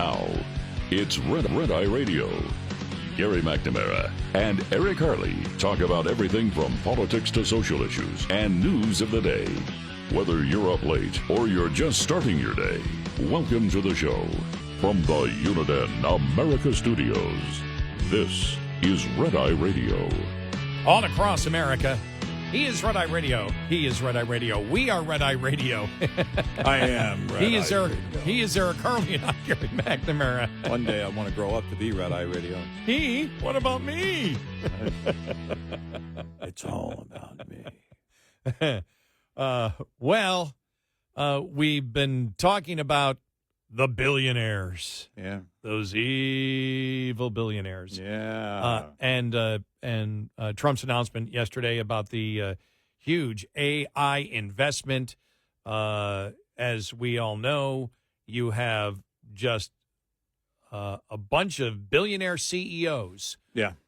Now, it's Red Eye Radio. Gary McNamara and Eric Harley talk about everything from politics to social issues and news of the day. Whether you're up late or you're just starting your day, welcome to the show. From the Uniden America Studios, this is Red Eye Radio. All across America, he is Red Eye Radio. He is Red Eye Radio. We are Red Eye Radio. I am Red he Eye is Eric. Radio. He is Eric Harley, and I'm Gary McNamara. One day I want to grow up to be Red Eye Radio. He? What about me? It's all about me. We've been talking about the billionaires. Yeah. Those evil billionaires. Yeah. And Trump's announcement yesterday about the huge AI investment. As we all know, you have just a bunch of billionaire CEOs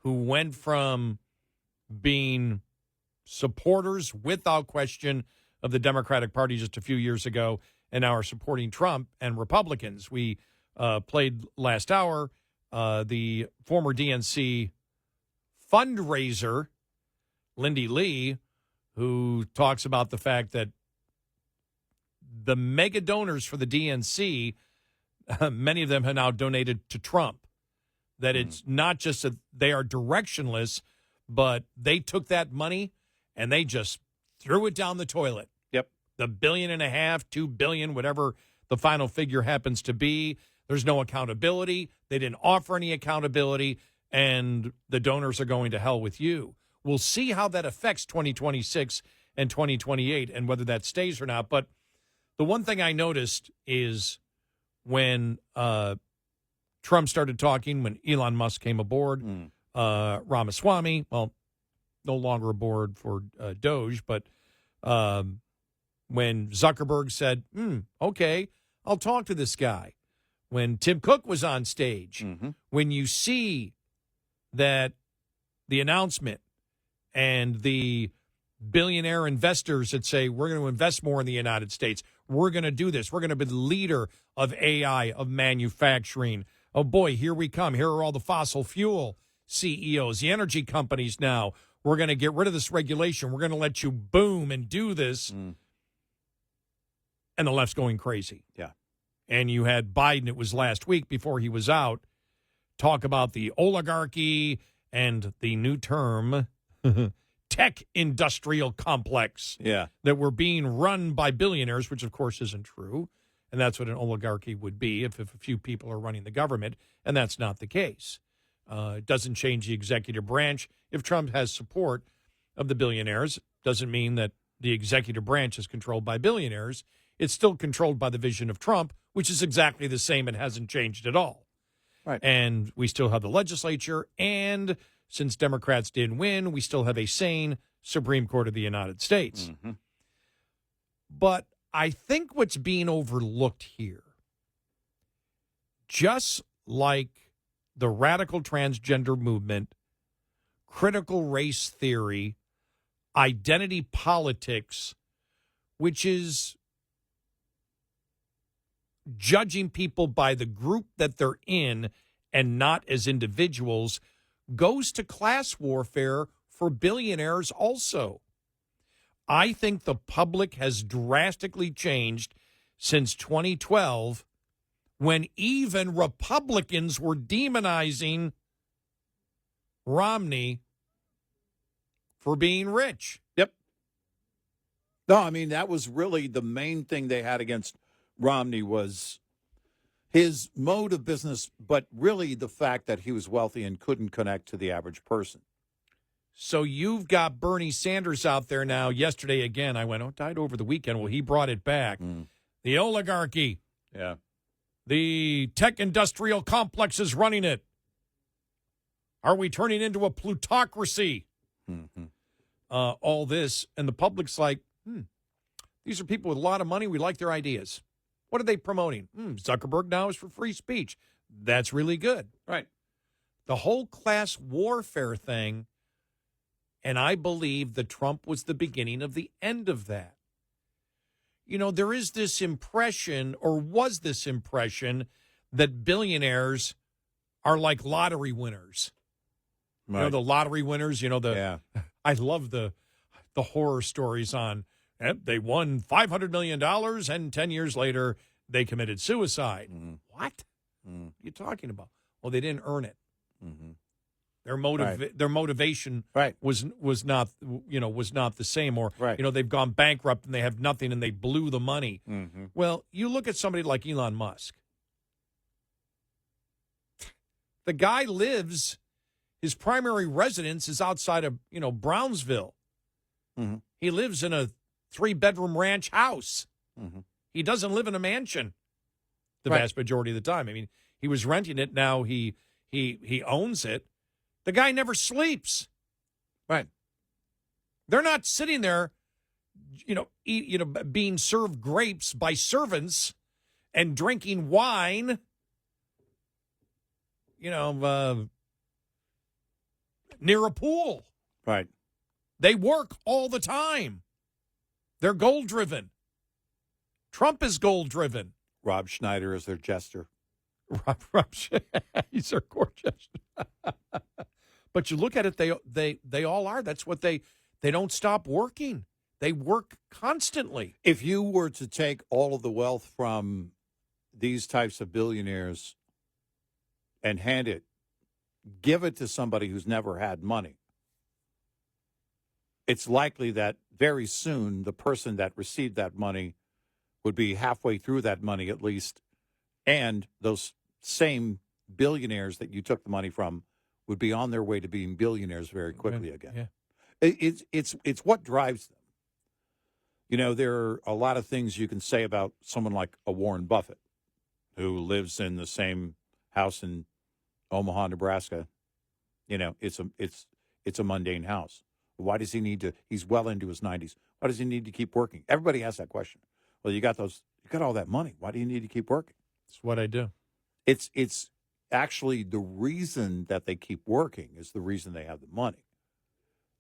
who went from being supporters without question of the Democratic Party just a few years ago and now are supporting Trump and Republicans. We played last hour the former DNC fundraiser, Lindy Lee, who talks about the fact that the mega donors for the DNC, many of them have now donated to Trump. That it's not just that they are directionless, but they took that money and they just threw it down the toilet. Yep. The $1.5 billion, $2 billion, whatever the final figure happens to be. There's no accountability. They didn't offer any accountability, and the donors are going to hell with you. We'll see how that affects 2026 and 2028 and whether that stays or not. But the one thing I noticed is when Trump started talking, when Elon Musk came aboard, Ramaswamy, well, no longer aboard for Doge, but when Zuckerberg said, okay, I'll talk to this guy. When Tim Cook was on stage, when you see that the announcement and the billionaire investors that say, we're going to invest more in the United States, we're going to do this, we're going to be the leader of AI, of manufacturing. Oh, boy, here we come. Here are all the fossil fuel CEOs, the energy companies now. We're going to get rid of this regulation. We're going to let you boom and do this. And the left's going crazy. Yeah. And you had Biden, it was last week before he was out, talk about the oligarchy and the new term, tech industrial complex. Yeah. That were being run by billionaires, which of course isn't true. And that's what an oligarchy would be if a few people are running the government. And that's not the case. It doesn't change the executive branch. If Trump has support of the billionaires, doesn't mean that the executive branch is controlled by billionaires. It's still controlled by the vision of Trump, which is exactly the same and hasn't changed at all. Right. And we still have the legislature. And since Democrats didn't win, we still have a sane Supreme Court of the United States. But I think what's being overlooked here, just like the radical transgender movement, critical race theory, identity politics, which is judging people by the group that they're in and not as individuals, goes to class warfare for billionaires also. I think the public has drastically changed since 2012, when even Republicans were demonizing Romney for being rich. Yep. No, I mean, that was really the main thing they had against Romney was his mode of business, but really the fact that he was wealthy and couldn't connect to the average person. So you've got Bernie Sanders out there now. Yesterday, again, I went, died over the weekend. Well, he brought it back. The oligarchy. Yeah. The tech industrial complex is running it. Are we turning into a plutocracy? All this. And the public's like, these are people with a lot of money. We like their ideas. What are they promoting? Zuckerberg now is for free speech. That's really good. Right. The whole class warfare thing, and I believe that Trump was the beginning of the end of that. You know, there is this impression, or was this impression, that billionaires are like lottery winners. Right. You know, the lottery winners, Yeah. I love the horror stories on they won $500 million and 10 years later they committed suicide. Mm-hmm. What? What are you talking about? Well, they didn't earn it. Mm-hmm. Their motivation Right. was not the same, or Right. they've gone bankrupt and they have nothing and they blew the money. Mm-hmm. Well, you look at somebody like Elon Musk. The guy lives, his primary residence is outside of Brownsville. Mm-hmm. He lives in a 3-bedroom ranch house. Mm-hmm. He doesn't live in a mansion the Right. vast majority of the time. I mean, he was renting it. Now he owns it. The guy never sleeps. Right. They're not sitting there, being served grapes by servants and drinking wine, near a pool. Right. They work all the time. They're goal-driven. Trump is goal-driven. Rob Schneider is their jester. Rob, he's their court jester. But you look at it, they all are. That's what they don't stop working. They work constantly. If you were to take all of the wealth from these types of billionaires and give it to somebody who's never had money, it's likely that very soon the person that received that money would be halfway through that money at least, and those same billionaires that you took the money from would be on their way to being billionaires very quickly again. Yeah. It's what drives them. There are a lot of things you can say about someone like a Warren Buffett, who lives in the same house in Omaha, Nebraska. It's a mundane house. Why does he need to? He's well into his 90s. Why does he need to keep working? Everybody asks that question. Well, you got all that money. Why do you need to keep working? It's what I do. It's actually the reason that they keep working is the reason they have the money.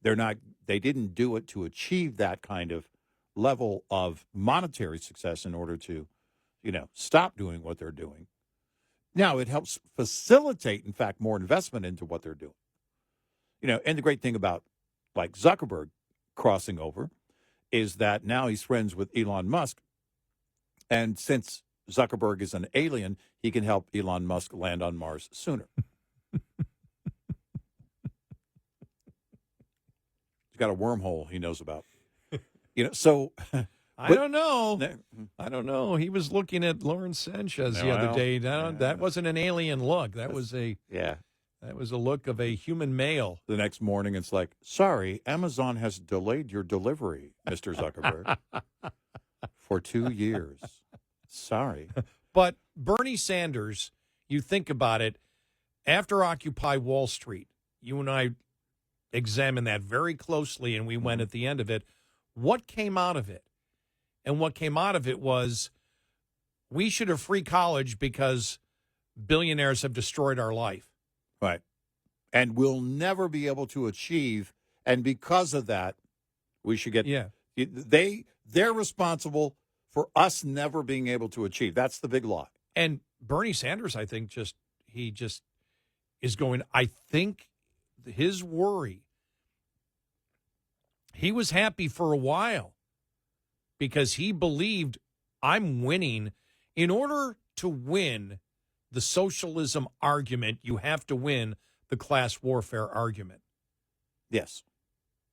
They didn't do it to achieve that kind of level of monetary success in order to, stop doing what they're doing. Now, it helps facilitate, in fact, more investment into what they're doing. And the great thing about like Zuckerberg crossing over is that now he's friends with Elon Musk. And since Zuckerberg is an alien, he can help Elon Musk land on Mars sooner. He's got a wormhole he knows about. So I don't know. I don't know. He was looking at Lauren Sanchez the other day. That wasn't an alien look. That was a look of a human male. The next morning, it's like, sorry, Amazon has delayed your delivery, Mr. Zuckerberg, for 2 years. Sorry. But Bernie Sanders, you think about it, after Occupy Wall Street, you and I examined that very closely, and we went at the end of it. What came out of it? And what came out of it was we should have free college because billionaires have destroyed our life. Right. And we'll never be able to achieve. And because of that, we should get. Yeah. They're responsible for us never being able to achieve. That's the big lie. And Bernie Sanders, I think, he is going. I think his worry. He was happy for a while because he believed I'm winning. In order to win the socialism argument, you have to win the class warfare argument. Yes.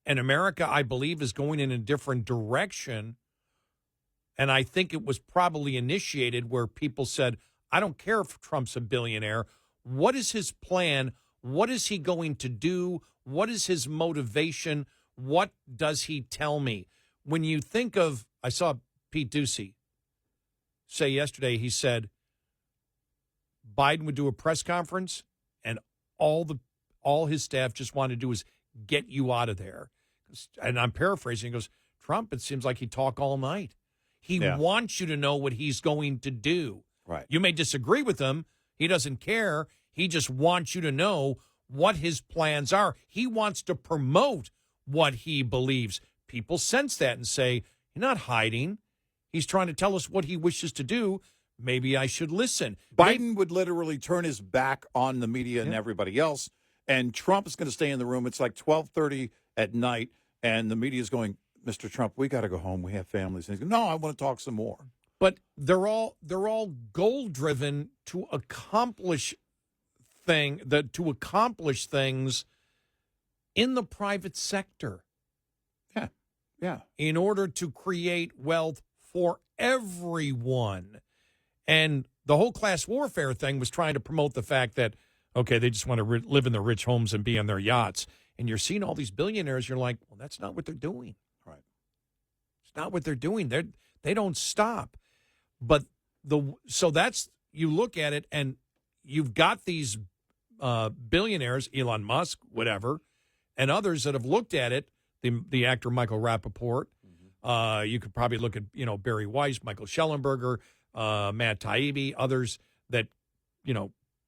And America, I believe, is going in a different direction. And I think it was probably initiated where people said, I don't care if Trump's a billionaire. What is his plan? What is he going to do? What is his motivation? What does he tell me? When you think of, I saw Pete Ducey say yesterday, he said Biden would do a press conference and all his staff just wanted to do is get you out of there. And I'm paraphrasing. He goes, Trump, it seems like he talk all night. He wants you to know what he's going to do. Right. You may disagree with him. He doesn't care. He just wants you to know what his plans are. He wants to promote what he believes. People sense that and say, you're not hiding. He's trying to tell us what he wishes to do. maybe I should listen. Biden would literally turn his back on the media and everybody else, and Trump is going to stay in the room. It's like 12:30 at night, and the media is going, Mr. Trump, we got to go home. We have families. And he's going, no, I want to talk some more. But they're all goal driven to accomplish things in the private sector. Yeah. In order to create wealth for everyone. And the whole class warfare thing was trying to promote the fact that, okay, they just want to live in their rich homes and be on their yachts. And you're seeing all these billionaires, you're like, well, that's not what they're doing. Right. It's not what they're doing. They don't stop. But so that's, you look at it and you've got these billionaires, Elon Musk, whatever, and others that have looked at it, the actor Michael Rappaport. You could probably look at, Barry Weiss, Michael Schellenberger, Matt Taibbi, others that,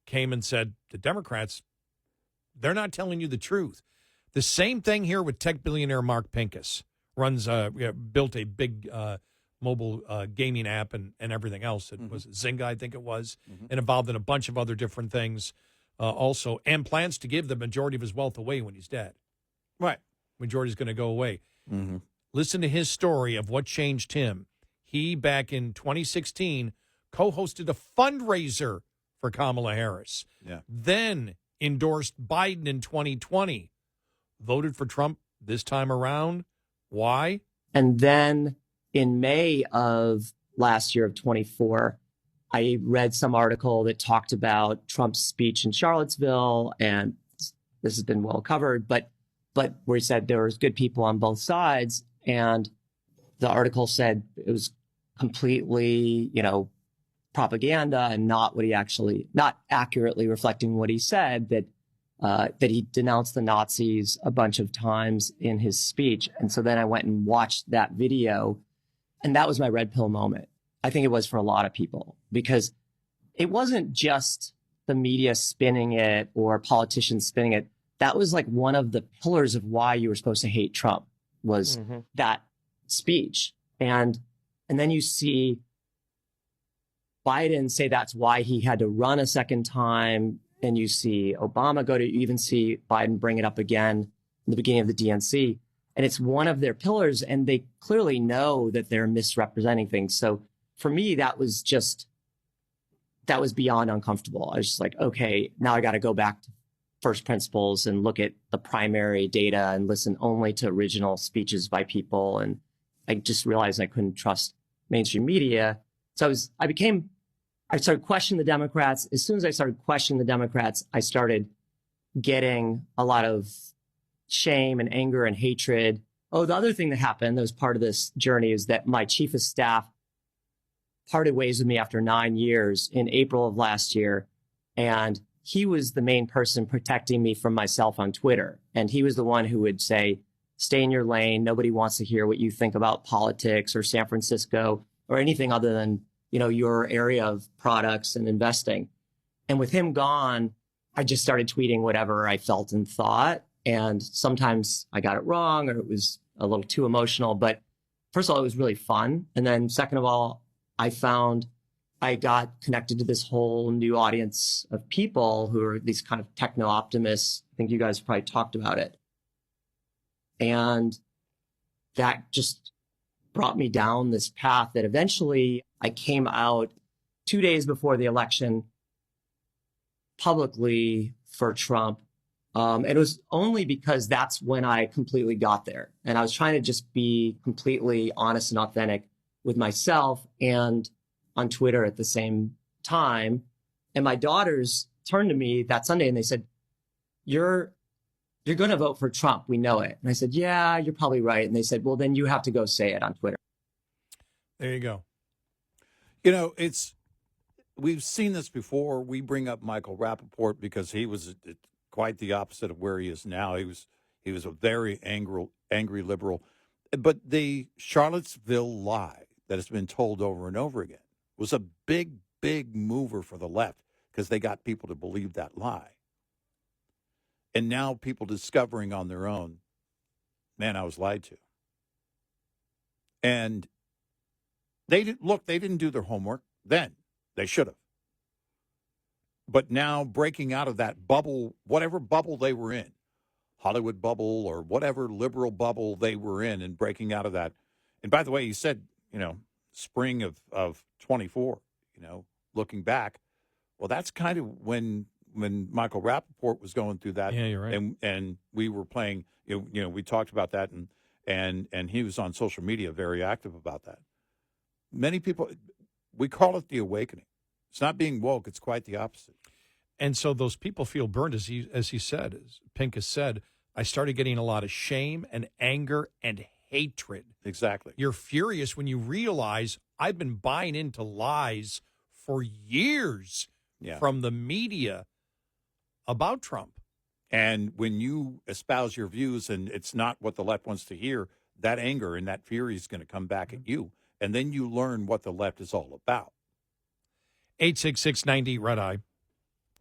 came and said, the Democrats, they're not telling you the truth. The same thing here with tech billionaire Mark Pincus. Built a big mobile gaming app and everything else. It was Zynga, I think it was, and involved in a bunch of other different things also, and plans to give the majority of his wealth away when he's dead. Right. Majority's going to go away. Mm-hmm. Listen to his story of what changed him. He, back in 2016, co-hosted a fundraiser for Kamala Harris. Yeah. Then endorsed Biden in 2020. Voted for Trump this time around. Why? And then in May of last year of 24, I read some article that talked about Trump's speech in Charlottesville, and this has been well covered, but where he said there was good people on both sides. And the article said it was completely, propaganda and not accurately reflecting what he said, that he denounced the Nazis a bunch of times in his speech. And so then I went and watched that video, and that was my red pill moment. I think it was for a lot of people, because it wasn't just the media spinning it or politicians spinning it. That was like one of the pillars of why you were supposed to hate Trump, was that speech. And then you see Biden say that's why he had to run a second time. And you see Obama you even see Biden bring it up again in the beginning of the DNC. And it's one of their pillars, and they clearly know that they're misrepresenting things. So for me, that was beyond uncomfortable. I was just like, okay, now I got to go back to first principles and look at the primary data and listen only to original speeches by people. And I just realized I couldn't trust mainstream media. So I started questioning the Democrats. As soon as I started questioning the Democrats, I started getting a lot of shame and anger and hatred. Oh, the other thing that happened that was part of this journey is that my chief of staff parted ways with me after 9 years in April of last year. And he was the main person protecting me from myself on Twitter. And he was the one who would say, stay in your lane. Nobody wants to hear what you think about politics or San Francisco or anything other than, your area of products and investing. And with him gone, I just started tweeting whatever I felt and thought. And sometimes I got it wrong or it was a little too emotional. But first of all, it was really fun. And then second of all, I found I got connected to this whole new audience of people who are these kind of techno optimists. I think you guys probably talked about it. And that just brought me down this path that eventually I came out 2 days before the election publicly for Trump. And it was only because that's when I completely got there. And I was trying to just be completely honest and authentic with myself and on Twitter at the same time. And my daughters turned to me that Sunday and they said, you're going to vote for Trump. We know it. And I said, yeah, you're probably right. And they said, well, then you have to go say it on Twitter. There you go. We've seen this before. We bring up Michael Rappaport because he was quite the opposite of where he is now. He was a very angry liberal. But the Charlottesville lie that has been told over and over again was a big, big mover for the left because they got people to believe that lie. And now people discovering on their own, man, I was lied to. And they didn't do their homework then. They should have. But now breaking out of that bubble, whatever bubble they were in, Hollywood bubble or whatever liberal bubble they were in, and breaking out of that. And by the way, you said, spring of 24, looking back. Well, that's kind of when Michael Rappaport was going through that. Yeah, you're right. And we were playing, we talked about that, and he was on social media very active about that. Many people, we call it the awakening. It's not being woke. It's quite the opposite. And so those people feel burned, as he said, as Pink has said. I started getting a lot of shame and anger and hatred. Exactly. You're furious when you realize I've been buying into lies for years from the media about Trump. And when you espouse your views and it's not what the left wants to hear, that anger and that fury is going to come back at you. And then you learn what the left is all about. 866-90 Red Eye.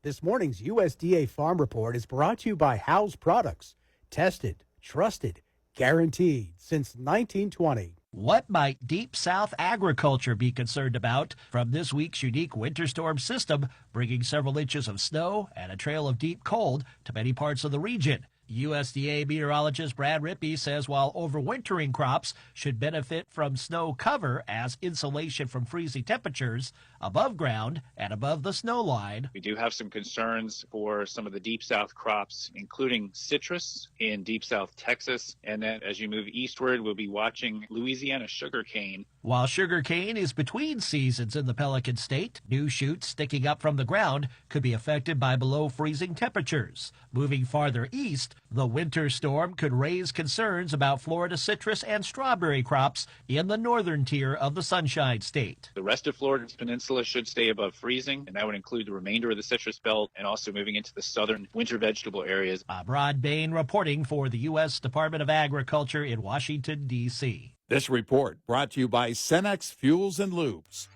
This morning's USDA Farm Report is brought to you by House Products. Tested, trusted, guaranteed since 1920. What might Deep South agriculture be concerned about from this week's unique winter storm system, bringing several inches of snow and a trail of deep cold to many parts of the region? USDA meteorologist Brad Rippey says while overwintering crops should benefit from snow cover as insulation from freezing temperatures above ground and above the snow line. We do have some concerns for some of the Deep South crops, including citrus in Deep South Texas. And then as you move eastward, we'll be watching Louisiana sugarcane. While sugarcane is between seasons in the Pelican State, new shoots sticking up from the ground could be affected by below freezing temperatures. Moving farther east, the winter storm could raise concerns about Florida citrus and strawberry crops in the northern tier of the Sunshine State. The rest of Florida's peninsula should stay above freezing, and that would include the remainder of the citrus belt and also moving into the southern winter vegetable areas. Rod Bain reporting for the U.S. Department of Agriculture in Washington, D.C. This report brought to you by Cenex Fuels and Lubes.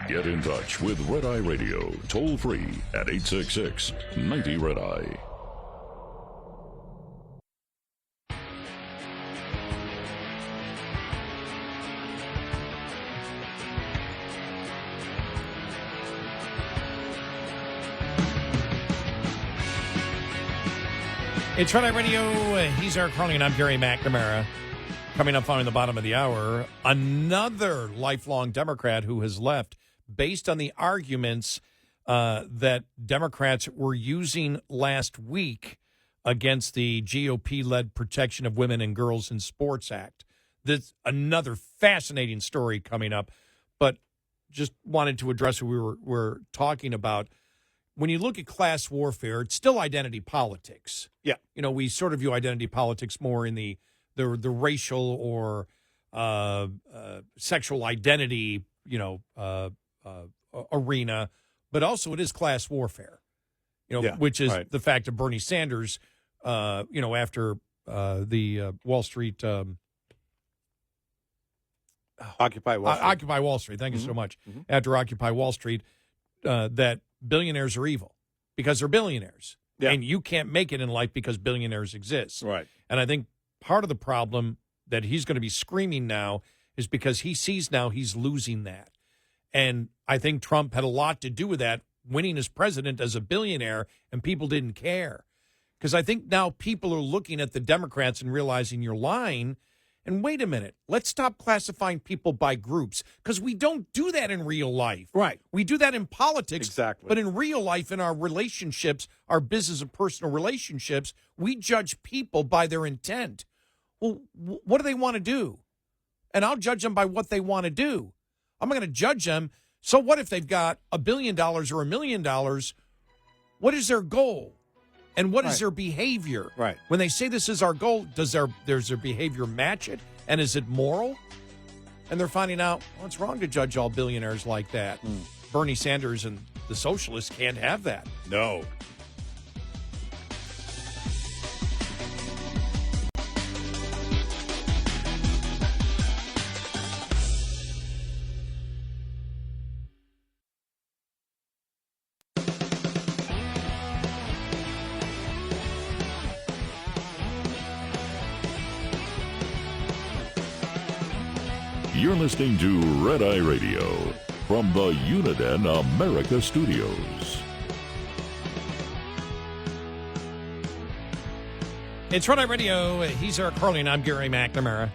Get in touch with Red Eye Radio, toll free at 866-90 Red Eye. It's Red Eye Radio. He's Eric Harley, and I'm Gary McNamara. Coming up following the bottom of the hour, another lifelong Democrat who has left based on the arguments that Democrats were using last week against the GOP-led Protection of Women and Girls in Sports Act. That's another fascinating story coming up, but just wanted to address what we're talking about. When you look at class warfare, it's still identity politics. Yeah. We sort of view identity politics more in the racial or sexual identity, arena, but also it is class warfare, which is the fact of Bernie Sanders, after the Wall Street. Occupy Wall Street. Occupy Wall Street. Thank you so much. Mm-hmm. After Occupy Wall Street, that billionaires are evil because they're billionaires. Yeah. And you can't make it in life because billionaires exist. Right. And I think part of the problem that he's going to be screaming now is because he sees now he's losing that. And I think Trump had a lot to do with that, winning as president as a billionaire, and people didn't care. Because I think now people are looking at the Democrats and realizing you're lying. And wait a minute, let's stop classifying people by groups, because we don't do that in real life. Right. We do that in politics. Exactly. But in real life, in our relationships, our business and personal relationships, we judge people by their intent. Well, what do they want to do? And I'll judge them by what they want to do. I'm not going to judge them. So what if they've got $1 billion or $1 million? What is their goal? And what is their behavior? Right. When they say this is our goal, does their behavior match it? And is it moral? And they're finding out, well, it's wrong to judge all billionaires like that. Bernie Sanders and the socialists can't have that. No. You're listening to Red Eye Radio. from the Uniden America Studios. It's Red Eye Radio. He's Eric Harley, and I'm Gary McNamara.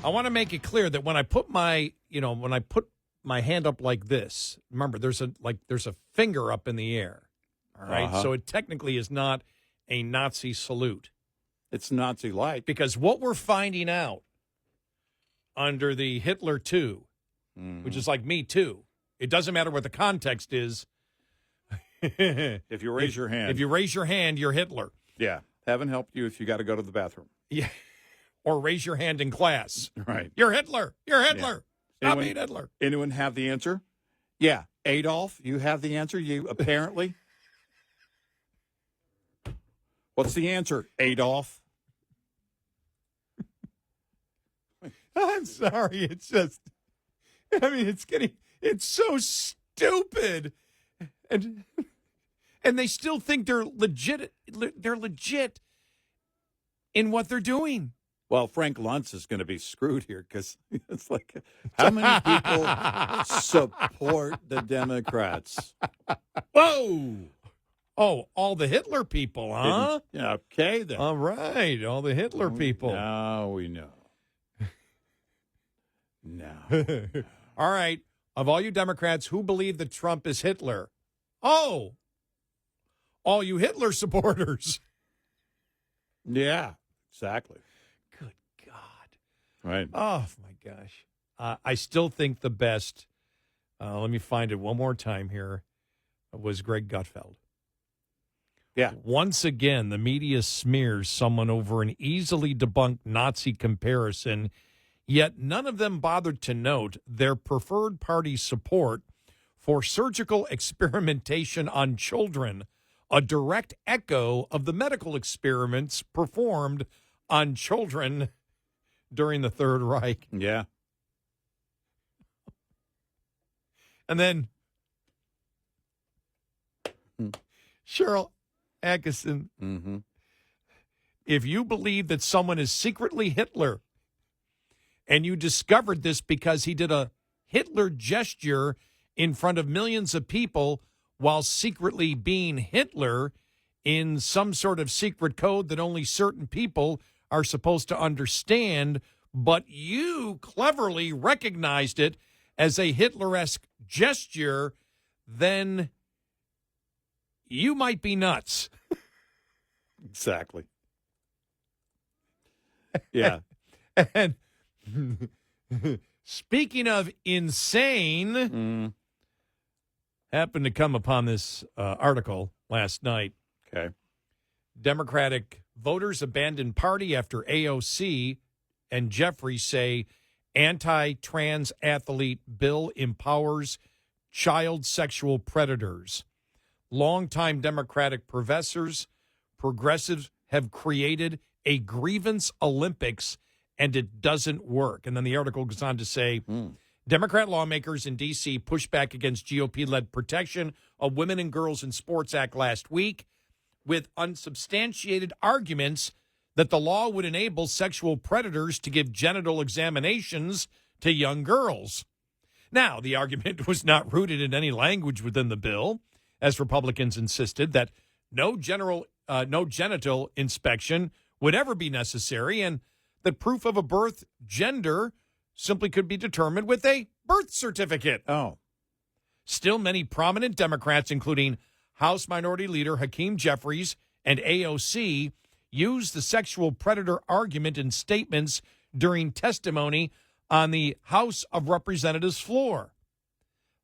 I want to make it clear that when I put my hand up like this, remember there's a finger up in the air. All right, so it technically is not a Nazi salute. It's Nazi-like. Because what we're finding out under the Hitler too, which is like Me Too, it doesn't matter what the context is. If you raise your hand. If you raise your hand, you're Hitler. Yeah. Haven't helped you if you got to go to the bathroom. Yeah. Or raise your hand in class. Right. You're Hitler. You're Hitler. Yeah. Stop being Hitler. Anyone have the answer? Yeah. Adolf, you have the answer? You apparently. What's the answer, Adolf? I'm sorry. It's just, it's so stupid. And they still think they're legit. They're legit in what they're doing. Well, Frank Luntz is going to be screwed here because it's like, how many people support the Democrats? Whoa! Oh, all the Hitler people, huh? Yeah, okay, then. All right, all the Hitler people. Now we know. Now. All right, of all you Democrats, who believe that Trump is Hitler? Oh, all you Hitler supporters. Yeah, exactly. Good God. Right. Oh, my gosh. I still think the best, let me find it one more time here, was Greg Gutfeld. Yeah. Once again, the media smears someone over an easily debunked Nazi comparison, yet none of them bothered to note their preferred party support for surgical experimentation on children, a direct echo of the medical experiments performed on children during the Third Reich. Yeah. And then Cheryl Atkinson, if you believe that someone is secretly Hitler and you discovered this because he did a Hitler gesture in front of millions of people while secretly being Hitler in some sort of secret code that only certain people are supposed to understand, but you cleverly recognized it as a Hitler-esque gesture, then you might be nuts. Exactly. Yeah. And speaking of insane, happened to come upon this article last night. Okay. Democratic voters abandon party after AOC and Jeffries say anti-trans athlete bill empowers child sexual predators. Longtime Democratic progressives have created a grievance Olympics, and it doesn't work. And then the article goes on to say, Democrat lawmakers in D.C. pushed back against GOP-led protection of Women and Girls in Sports Act last week with unsubstantiated arguments that the law would enable sexual predators to give genital examinations to young girls. Now, the argument was not rooted in any language within the bill, as Republicans insisted that no genital inspection would ever be necessary and that proof of a birth gender simply could be determined with a birth certificate. Oh. Still, many prominent Democrats, including House Minority Leader Hakeem Jeffries and AOC, used the sexual predator argument in statements during testimony on the House of Representatives floor.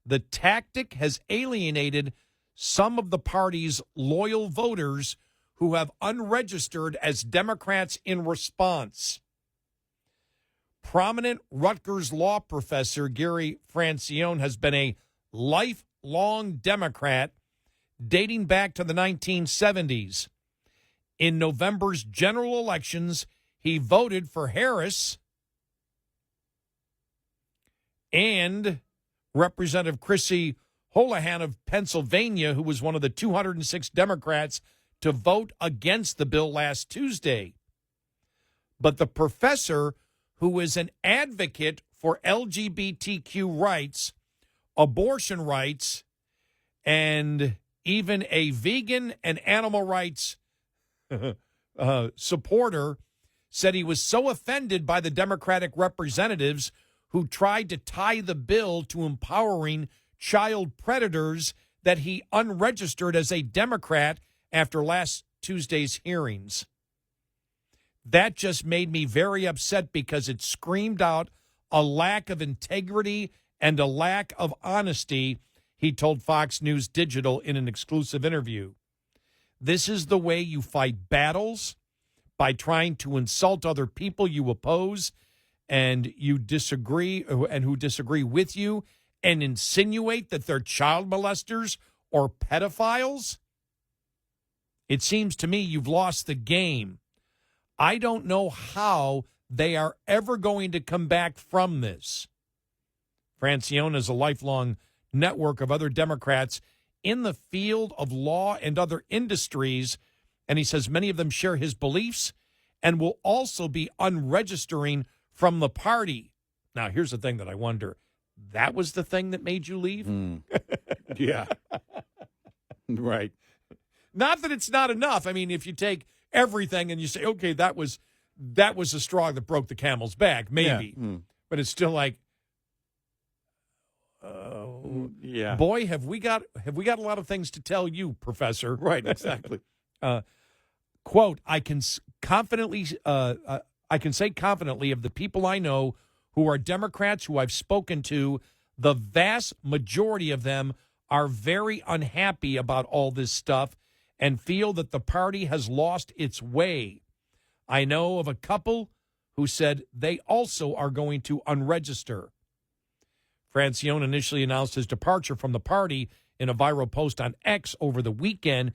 The tactic has alienated some of the party's loyal voters who have unregistered as Democrats in response. Prominent Rutgers law professor Gary Francione has been a lifelong Democrat dating back to the 1970s. In November's general elections, he voted for Harris and Representative Chrissy Holohan of Pennsylvania, who was one of the 206 Democrats to vote against the bill last Tuesday. But the professor, who is an advocate for LGBTQ rights, abortion rights, and even a vegan and animal rights supporter said he was so offended by the Democratic representatives who tried to tie the bill to empowering child predators that he unregistered as a Democrat after last Tuesday's hearings. That just made me very upset because it screamed out a lack of integrity and a lack of honesty, he told Fox News Digital in an exclusive interview. This is the way you fight battles, by trying to insult other people you oppose and you disagree and who disagree with you and insinuate that they're child molesters or pedophiles. It seems to me you've lost the game. I don't know how they are ever going to come back from this. Francione is a lifelong network of other Democrats in the field of law and other industries, and he says many of them share his beliefs and will also be unregistering from the party. Now, here's the thing that I wonder. That was the thing that made you leave? Yeah. Right. Not that it's not enough. I mean, if you take everything and you say, okay, that was the straw that broke the camel's back, maybe. Yeah. But it's still like, yeah. Boy, have we got a lot of things to tell you, Professor. Right, exactly. Quote, I can say confidently of the people I know who are Democrats who I've spoken to, the vast majority of them are very unhappy about all this stuff and feel that the party has lost its way. I know of a couple who said they also are going to unregister. Francione initially announced his departure from the party in a viral post on X over the weekend.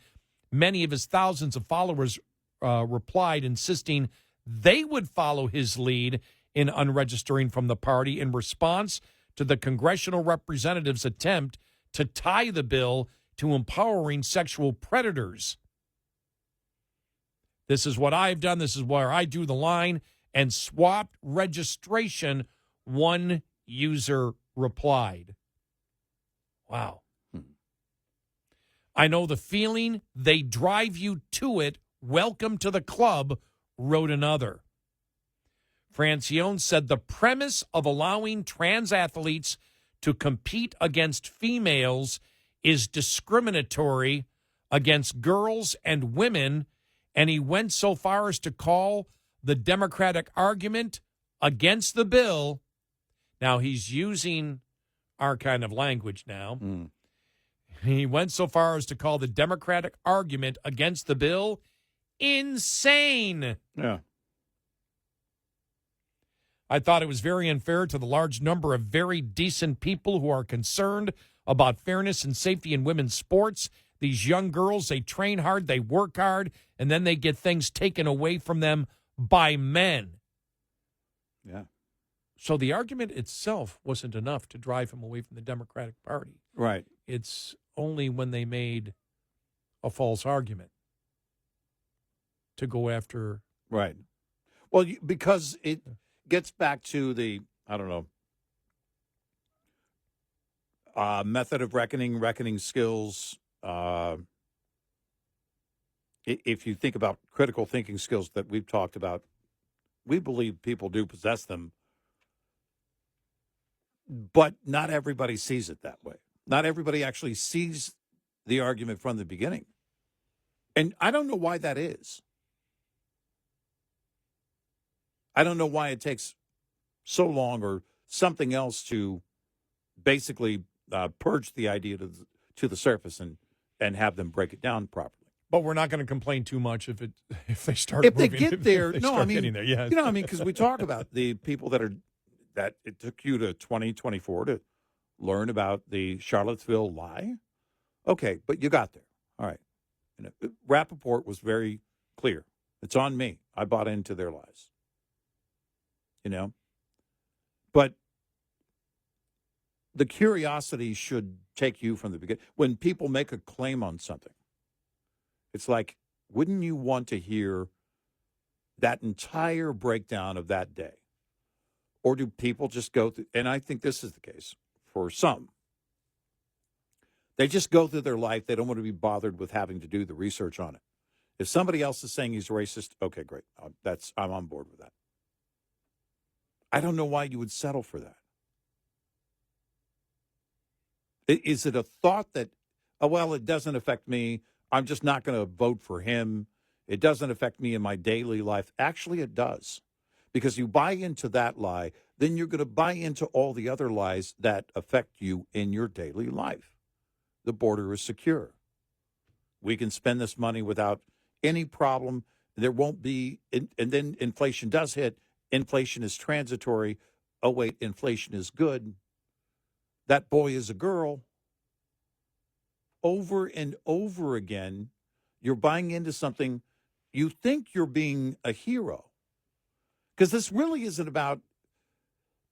Many of his thousands of followers replied, insisting they would follow his lead in unregistering from the party in response to the congressional representative's attempt to tie the bill to empowering sexual predators. This is what I've done. This is where I drew the line and swapped registration, one user replied. Wow. I know the feeling. They drive you to it. Welcome to the club, wrote another. Francione said the premise of allowing trans athletes to compete against females is discriminatory against girls and women, and he went so far as to call the Democratic argument against the bill. Now, he's using our kind of language now. He went so far as to call the Democratic argument against the bill insane. Yeah. I thought it was very unfair to the large number of very decent people who are concerned about fairness and safety in women's sports. These young girls, they train hard, they work hard, and then they get things taken away from them by men. Yeah. So the argument itself wasn't enough to drive him away from the Democratic Party. Right. It's only when they made a false argument to go after. Right. Well, because it gets back to the, I don't know, method of reckoning skills. If you think about critical thinking skills that we've talked about, we believe people do possess them, but not everybody sees it that way. Not everybody actually sees the argument from the beginning. And I don't know why that is. I don't know why it takes so long or something else to basically purge the idea to the surface and have them break it down properly. But we're not going to complain too much if they start If moving, they get there. if they No, start I mean, getting there. Yeah. you know, I mean, because we talk about the people that it took you to 2024 to learn about the Charlottesville lie. Okay, but you got there. All right. And Rappaport was very clear. It's on me. I bought into their lies. You know? But the curiosity should take you from the beginning. When people make a claim on something, it's like, wouldn't you want to hear that entire breakdown of that day? Or do people just go through, and I think this is the case for some, They just go through their life. They don't want to be bothered with having to do the research on it. If somebody else is saying he's racist, okay, great. I'm on board with that. I don't know why you would settle for that. Is it a thought that, oh, well, it doesn't affect me. I'm just not going to vote for him. It doesn't affect me in my daily life. Actually, it does. Because you buy into that lie, then you're going to buy into all the other lies that affect you in your daily life. The border is secure. We can spend this money without any problem. There won't be, and then inflation does hit. Inflation is transitory. Oh, wait, inflation is good. That boy is a girl. Over and over again, you're buying into something. You think you're being a hero. Because this really isn't about,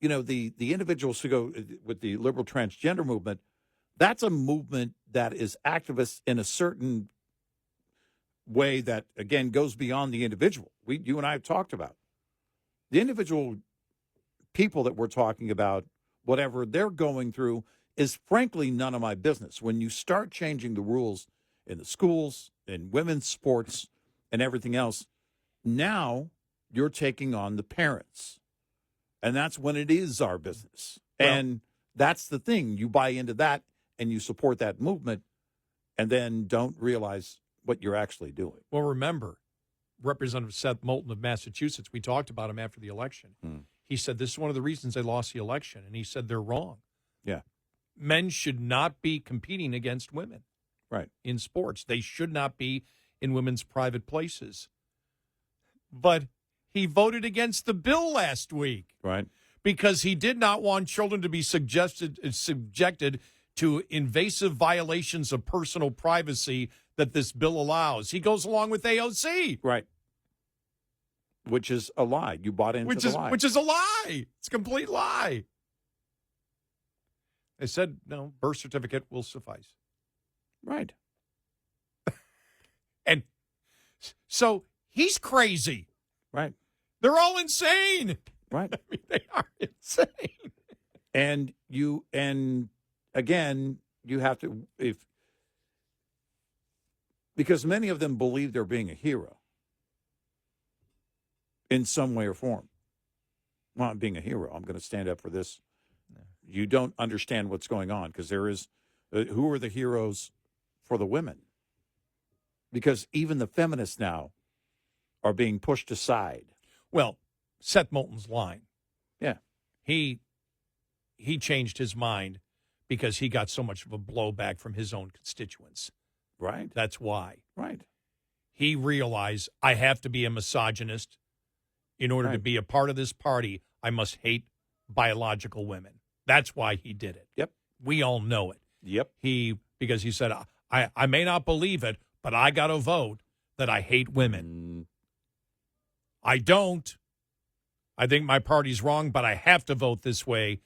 the individuals who go with the liberal transgender movement. That's a movement that is activist in a certain way that, again, goes beyond the individual. You and I have talked about. The individual people that we're talking about, whatever they're going through, is frankly none of my business. When you start changing the rules in the schools, in women's sports, and everything else, now you're taking on the parents. And that's when it is our business. Well, and that's the thing. You buy into that and you support that movement and then don't realize what you're actually doing. Well, remember, Representative Seth Moulton of Massachusetts, we talked about him after the election. He said this is one of the reasons they lost the election, and he said they're wrong. Yeah. Men should not be competing against women. Right. In sports. They should not be in women's private places. But he voted against the bill last week. Right. Because he did not want children to be subjected to invasive violations of personal privacy that this bill allows. He goes along with AOC. Right. Which is a lie. You bought into the lie. Which is a lie. It's a complete lie. They said, no, birth certificate will suffice. Right. And so he's crazy. Right. They're all insane. Right. I mean, they are insane. And again, you have to, because many of them believe they're being a hero in some way or form. Well, I'm being a hero. I'm going to stand up for this. You don't understand what's going on because there is, who are the heroes for the women? Because even the feminists now are being pushed aside. Well, Seth Moulton's line. Yeah. He changed his mind because he got so much of a blowback from his own constituents. Right. That's why. Right. He realized I have to be a misogynist. In order to be a part of this party, I must hate biological women. That's why he did it. Yep. We all know it. Yep. Because he said, I may not believe it, but I got to vote that I hate women. I don't. I think my party's wrong, but I have to vote this way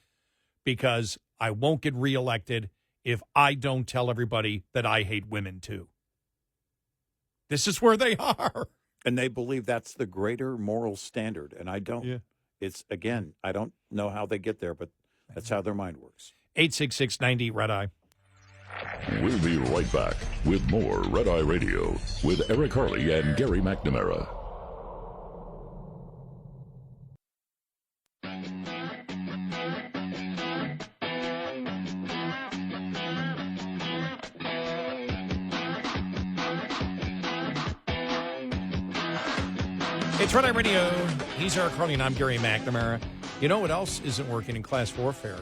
because I won't get reelected if I don't tell everybody that I hate women too. This is where they are. And they believe that's the greater moral standard, and I don't. Yeah. It's, again, I don't know how they get there, but that's how their mind works. 866-90 Red Eye. We'll be right back with more Red Eye Radio with Eric Harley and Gary McNamara. It's Red Eye Radio. He's Eric Harley, and I'm Gary McNamara. You know what else isn't working in class warfare?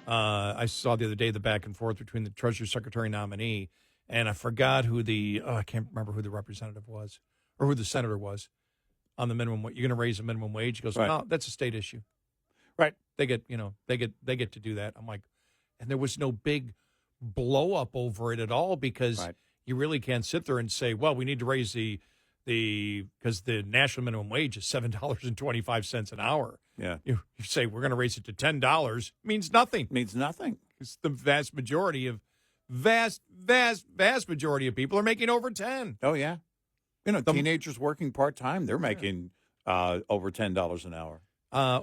I saw the other day the back and forth between the Treasury Secretary nominee, and I forgot who I can't remember who the representative was or who the senator was on the minimum wage. You're going to raise the minimum wage? He goes, Right. no, that's a state issue. Right. They get to do that. I'm like, and there was no big blow up over it at all because you really can't sit there and say, well, we need to raise because the national minimum wage is $7.25 an hour. Yeah. You say we're going to raise it to $10 means nothing. Means nothing. It's the vast majority of majority of people are making over 10. Oh, yeah. Teenagers working part-time, they're making over $10 an hour.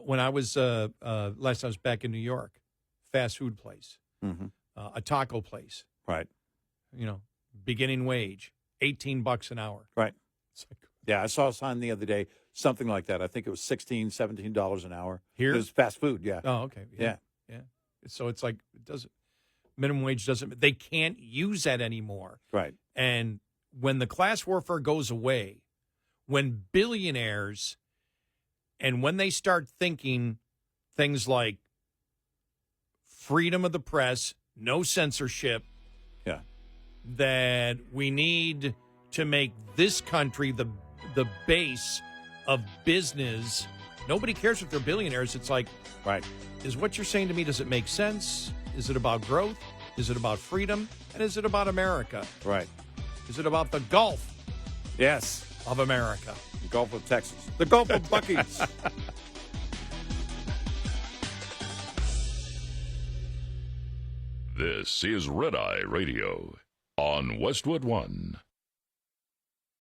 When I was, last time I was back in New York, fast food place, a taco place, Right. You know, beginning wage, $18 an hour. Right. It's like, Yeah, I saw a sign the other day, something like that. I think it was $16, $17 an hour. Here? It was fast food, yeah. oh, okay. Yeah. Yeah. So it's like, it doesn't, minimum wage doesn't, they can't use that anymore. Right. And when the class warfare goes away, when billionaires, and when they start thinking things like freedom of the press, no censorship, Yeah. that we need to make this country the base of business. Nobody cares if they're billionaires. It's like, Right. is what you're saying to me, does it make sense? Is it about growth? Is it about freedom? And is it about America? Right. Is it about the Gulf Yes. of America? The Gulf of Texas. The Gulf of Buc-ee's. This is Red Eye Radio on Westwood One.